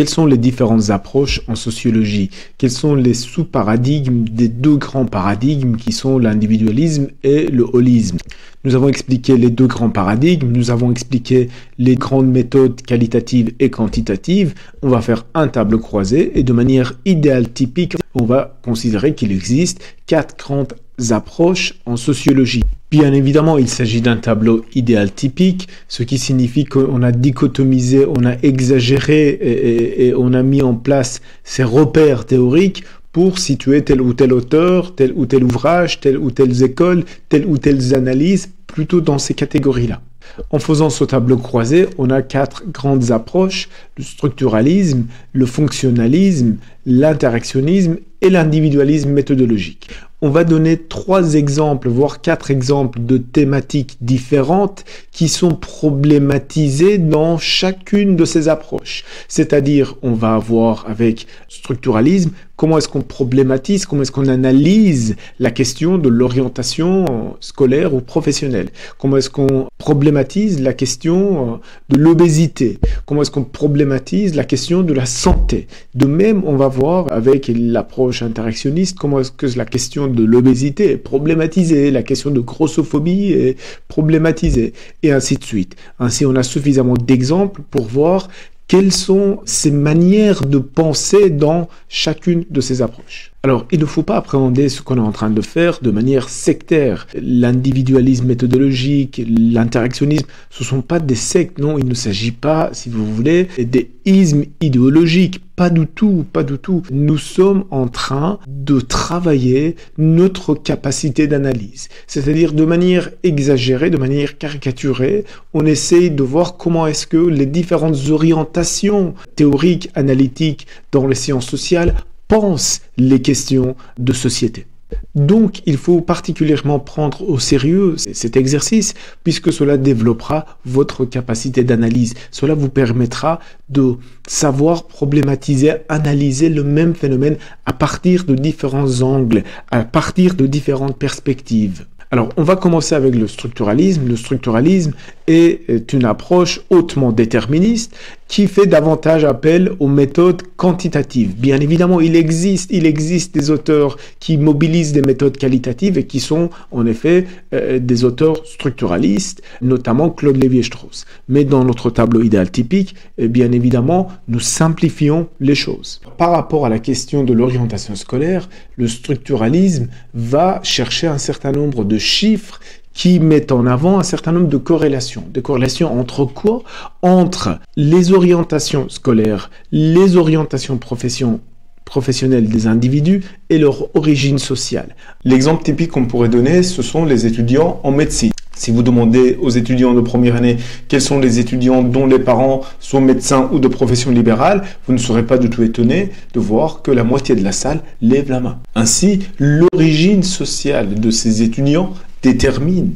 Quelles sont les différentes approches en sociologie? Quels sont les sous-paradigmes des deux grands paradigmes qui sont l'individualisme et le holisme? Nous avons expliqué les deux grands paradigmes, nous avons expliqué les grandes méthodes qualitatives et quantitatives. On va faire un tableau croisé et de manière idéale typique, on va considérer qu'il existe 4 grandes approches en sociologie. Bien évidemment, il s'agit d'un tableau idéal typique, ce qui signifie qu'on a dichotomisé, on a exagéré et on a mis en place ces repères théoriques pour situer tel ou tel auteur, tel ou tel ouvrage, telle ou telle école, telle ou telle analyse, plutôt dans ces catégories-là. En faisant ce tableau croisé, on a 4 grandes approches, le structuralisme, le fonctionnalisme, l'interactionnisme et l'individualisme méthodologique. On va donner 3 exemples, voire 4 exemples de thématiques différentes qui sont problématisées dans chacune de ces approches. C'est-à-dire, on va avoir avec structuralisme, comment est-ce qu'on problématise, comment est-ce qu'on analyse la question de l'orientation scolaire ou professionnelle. Comment est-ce qu'on problématise la question de l'obésité. Comment est-ce qu'on problématise la question de la santé. De même, on va voir avec l'approche interactionniste, comment est-ce que la question de l'obésité est problématisée, la question de grossophobie est problématisée, et ainsi de suite. Ainsi, on a suffisamment d'exemples pour voir quelles sont ces manières de penser dans chacune de ces approches. Alors, il ne faut pas appréhender ce qu'on est en train de faire de manière sectaire. L'individualisme méthodologique, l'interactionnisme, ce ne sont pas des sectes, non, il ne s'agit pas, si vous voulez, des ismes idéologiques. Pas du tout, pas du tout. Nous sommes en train de travailler notre capacité d'analyse. C'est-à-dire de manière exagérée, de manière caricaturée, on essaye de voir comment est-ce que les différentes orientations théoriques, analytiques dans les sciences sociales pensent les questions de société. Donc, il faut particulièrement prendre au sérieux cet exercice puisque cela développera votre capacité d'analyse. Cela vous permettra de savoir problématiser, analyser le même phénomène à partir de différents angles, à partir de différentes perspectives. Alors, on va commencer avec le structuralisme. Le structuralisme est une approche hautement déterministe qui fait davantage appel aux méthodes quantitatives. Bien évidemment, il existe des auteurs qui mobilisent des méthodes qualitatives et qui sont en effet des auteurs structuralistes, notamment Claude Lévi-Strauss. Mais dans notre tableau idéal typique, bien évidemment, nous simplifions les choses. Par rapport à la question de l'orientation scolaire, le structuralisme va chercher un certain nombre de chiffres qui mettent en avant un certain nombre de corrélations. Des corrélations entre quoi? Entre les orientations scolaires, les orientations professionnelles des individus et leur origine sociale. L'exemple typique qu'on pourrait donner, ce sont les étudiants en médecine. Si vous demandez aux étudiants de première année quels sont les étudiants dont les parents sont médecins ou de profession libérale, vous ne serez pas du tout étonné de voir que la moitié de la salle lève la main. Ainsi, l'origine sociale de ces étudiants détermine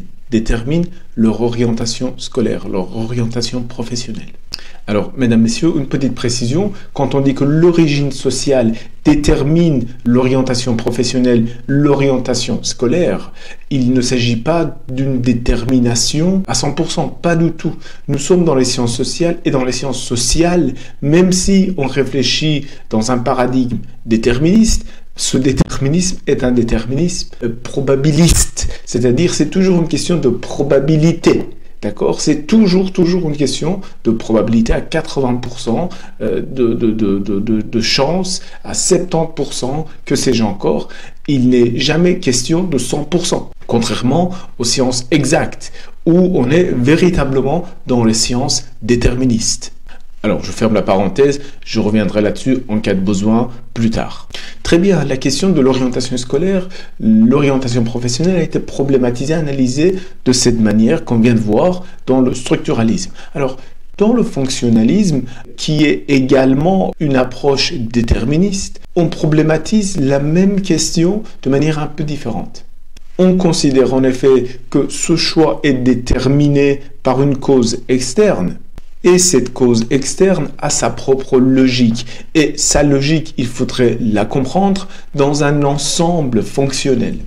leur orientation scolaire, leur orientation professionnelle. Alors, mesdames, messieurs, une petite précision. Quand on dit que l'origine sociale détermine l'orientation professionnelle, l'orientation scolaire, il ne s'agit pas d'une détermination à 100%, pas du tout. Nous sommes dans les sciences sociales et dans les sciences sociales, même si on réfléchit dans un paradigme déterministe, ce déterminisme est un déterminisme probabiliste, c'est-à-dire c'est toujours une question de probabilité. D'accord? C'est toujours une question de probabilité à 80%, de chance à 70%, que sais-je encore. Il n'est jamais question de 100%, contrairement aux sciences exactes, où on est véritablement dans les sciences déterministes. Alors, je ferme la parenthèse, je reviendrai là-dessus en cas de besoin plus tard. Très bien, la question de l'orientation scolaire, l'orientation professionnelle a été problématisée, analysée de cette manière qu'on vient de voir dans le structuralisme. Alors, dans le fonctionnalisme, qui est également une approche déterministe, on problématise la même question de manière un peu différente. On considère en effet que ce choix est déterminé par une cause externe, et cette cause externe a sa propre logique. Et sa logique, il faudrait la comprendre dans un ensemble fonctionnel.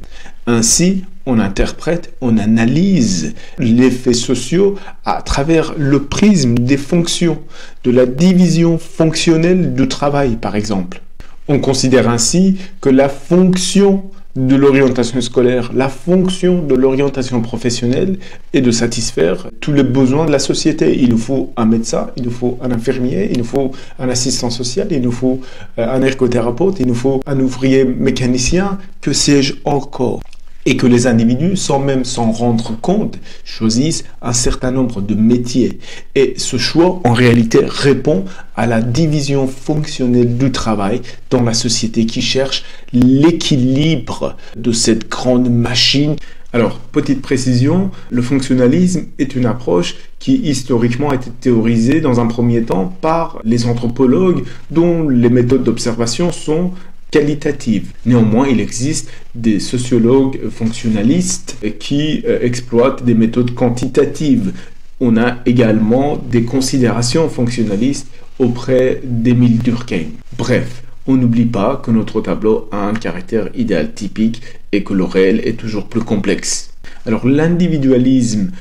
Ainsi, on interprète, on analyse les faits sociaux à travers le prisme des fonctions, de la division fonctionnelle du travail, par exemple. On considère ainsi que la fonction de l'orientation scolaire, la fonction de l'orientation professionnelle est de satisfaire tous les besoins de la société. Il nous faut un médecin, il nous faut un infirmier, il nous faut un assistant social, il nous faut un ergothérapeute, il nous faut un ouvrier mécanicien, que sais-je encore. Et que les individus, sans même s'en rendre compte, choisissent un certain nombre de métiers. Et ce choix, en réalité, répond à la division fonctionnelle du travail dans la société qui cherche l'équilibre de cette grande machine. Alors, petite précision, le fonctionnalisme est une approche qui historiquement a été théorisée dans un premier temps par les anthropologues dont les méthodes d'observation sont qualitative. Néanmoins, il existe des sociologues fonctionnalistes qui exploitent des méthodes quantitatives. On a également des considérations fonctionnalistes auprès d'Émile Durkheim. Bref, on n'oublie pas que notre tableau a un caractère idéal typique et que le réel est toujours plus complexe. Alors l'individualisme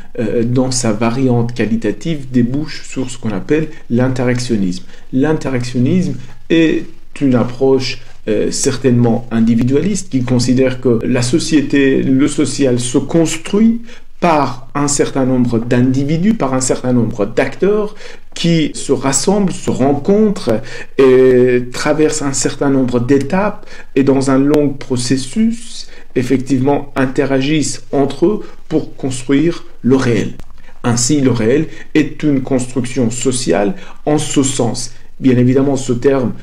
dans sa variante qualitative débouche sur ce qu'on appelle l'interactionnisme. L'interactionnisme est une approche certainement individualiste qui considère que la société, le social se construit par un certain nombre d'individus, par un certain nombre d'acteurs qui se rassemblent, se rencontrent et traversent un certain nombre d'étapes et dans un long processus, effectivement, interagissent entre eux pour construire le réel. Ainsi, le réel est une construction sociale en ce sens. Bien évidemment, ce terme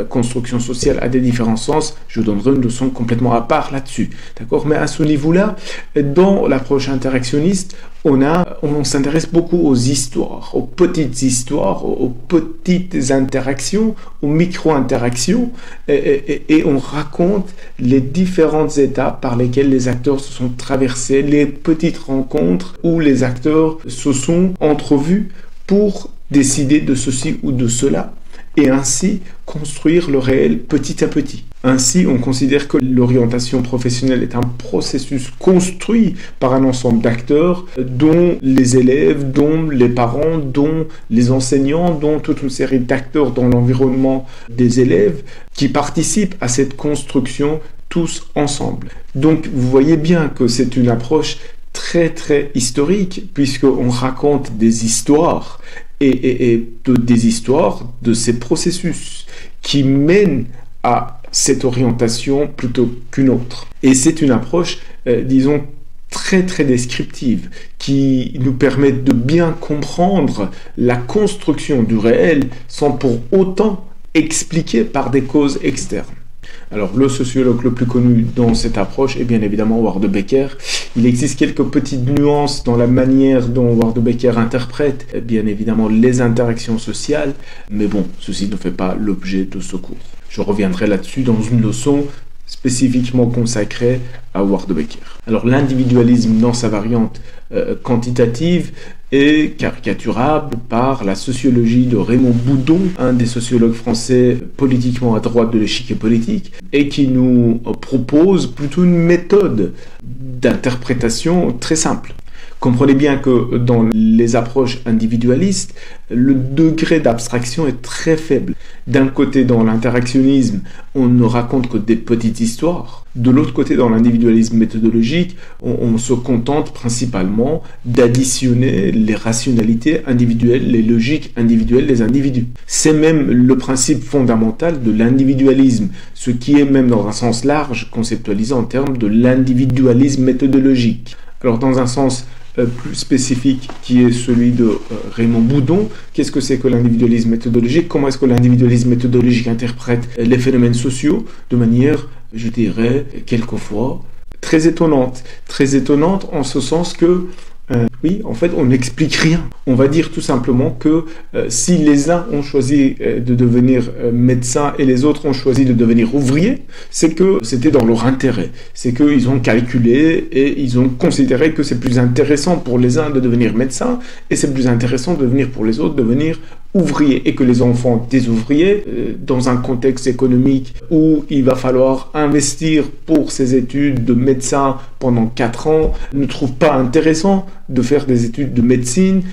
construction sociale a des différents sens. Je donnerai une leçon complètement à part là-dessus. D'accord ? Mais à ce niveau-là, dans l'approche interactionniste, on s'intéresse beaucoup aux histoires, aux petites histoires, aux petites interactions, aux micro-interactions, et on raconte les différentes étapes par lesquelles les acteurs se sont traversés, les petites rencontres où les acteurs se sont entrevus pour décider de ceci ou de cela, et ainsi construire le réel petit à petit. Ainsi, on considère que l'orientation professionnelle est un processus construit par un ensemble d'acteurs, dont les élèves, dont les parents, dont les enseignants, dont toute une série d'acteurs dans l'environnement des élèves qui participent à cette construction tous ensemble. Donc, vous voyez bien que c'est une approche très très historique, puisqu'on raconte des histoires et des histoires de ces processus qui mènent à cette orientation plutôt qu'une autre. Et c'est une approche, disons, très très descriptive qui nous permet de bien comprendre la construction du réel sans pour autant expliquer par des causes externes. Alors, le sociologue le plus connu dans cette approche est bien évidemment Howard Becker. Il existe quelques petites nuances dans la manière dont Howard Becker interprète, bien évidemment, les interactions sociales, mais bon, ceci ne fait pas l'objet de ce cours. Je reviendrai là-dessus dans une leçon spécifiquement consacrée à Howard Becker. Alors, l'individualisme dans sa variante quantitative est caricaturable par la sociologie de Raymond Boudon, un des sociologues français politiquement à droite de l'échiquier politique, et qui nous propose plutôt une méthode d'interprétation très simple. Comprenez bien que dans les approches individualistes, le degré d'abstraction est très faible. D'un côté, dans l'interactionnisme, on ne raconte que des petites histoires. De l'autre côté, dans l'individualisme méthodologique, on se contente principalement d'additionner les rationalités individuelles, les logiques individuelles des individus. C'est même le principe fondamental de l'individualisme, ce qui est même dans un sens large conceptualisé en termes de l'individualisme méthodologique. Alors dans un sens plus spécifique qui est celui de Raymond Boudon, qu'est-ce que c'est que l'individualisme méthodologique? Comment est-ce que l'individualisme méthodologique interprète les phénomènes sociaux de manière, je dirais, quelquefois très étonnante en ce sens que oui, en fait, on n'explique rien. On va dire tout simplement que si les uns ont choisi de devenir médecins et les autres ont choisi de devenir ouvriers, c'est que c'était dans leur intérêt. C'est qu'ils ont calculé et ils ont considéré que c'est plus intéressant pour les uns de devenir médecins et c'est plus intéressant de devenir pour les autres de devenir ouvriers et que les enfants des ouvriers, dans un contexte économique où il va falloir investir pour ses études de médecin pendant 4 ans, ne trouvent pas intéressant de faire des études de médecine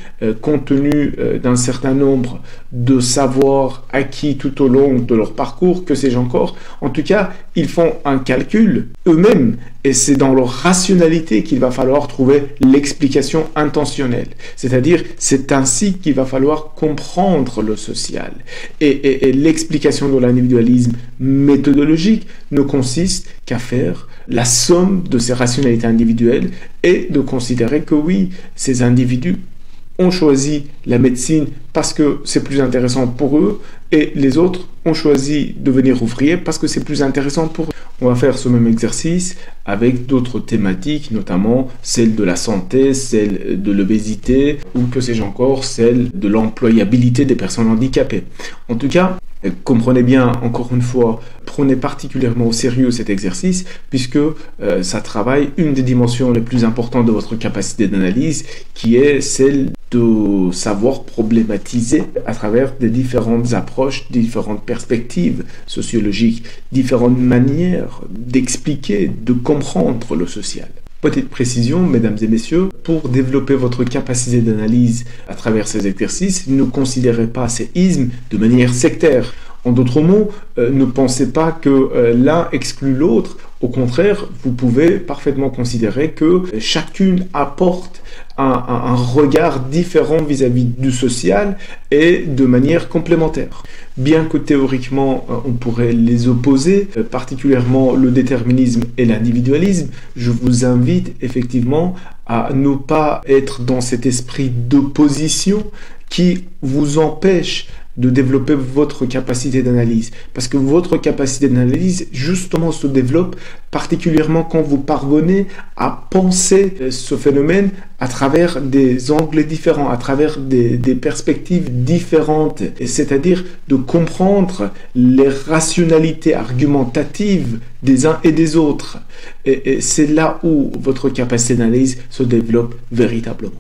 compte tenu d'un certain nombre de savoirs acquis tout au long de leur parcours, que sais-je encore. En tout cas, ils font un calcul eux-mêmes et c'est dans leur rationalité qu'il va falloir trouver l'explication intentionnelle. C'est-à-dire, c'est ainsi qu'il va falloir comprendre le social. Et l'explication de l'individualisme méthodologique ne consiste qu'à faire la somme de ces rationalités individuelles et de considérer que oui, ces individus ont choisi la médecine parce que c'est plus intéressant pour eux et les autres ont choisi de devenir ouvriers parce que c'est plus intéressant pour eux. On va faire ce même exercice avec d'autres thématiques, notamment celle de la santé, celle de l'obésité ou que sais-je encore, celle de l'employabilité des personnes handicapées. En tout cas, comprenez bien, encore une fois, prenez particulièrement au sérieux cet exercice puisque ça travaille une des dimensions les plus importantes de votre capacité d'analyse qui est celle de savoir problématiser à travers des différentes approches, différentes perspectives sociologiques, différentes manières d'expliquer, de comprendre le social. Petite précision, mesdames et messieurs, pour développer votre capacité d'analyse à travers ces exercices, ne considérez pas ces ismes de manière sectaire. En d'autres mots, ne pensez pas que l'un exclut l'autre. Au contraire, vous pouvez parfaitement considérer que chacune apporte un regard différent vis-à-vis du social et de manière complémentaire. Bien que théoriquement on pourrait les opposer, particulièrement le déterminisme et l'individualisme, je vous invite effectivement à ne pas être dans cet esprit d'opposition qui vous empêche de développer votre capacité d'analyse. Parce que votre capacité d'analyse, justement, se développe particulièrement quand vous parvenez à penser ce phénomène à travers des angles différents, à travers des perspectives différentes. C'est-à-dire de comprendre les rationalités argumentatives des uns et des autres. Et c'est là où votre capacité d'analyse se développe véritablement.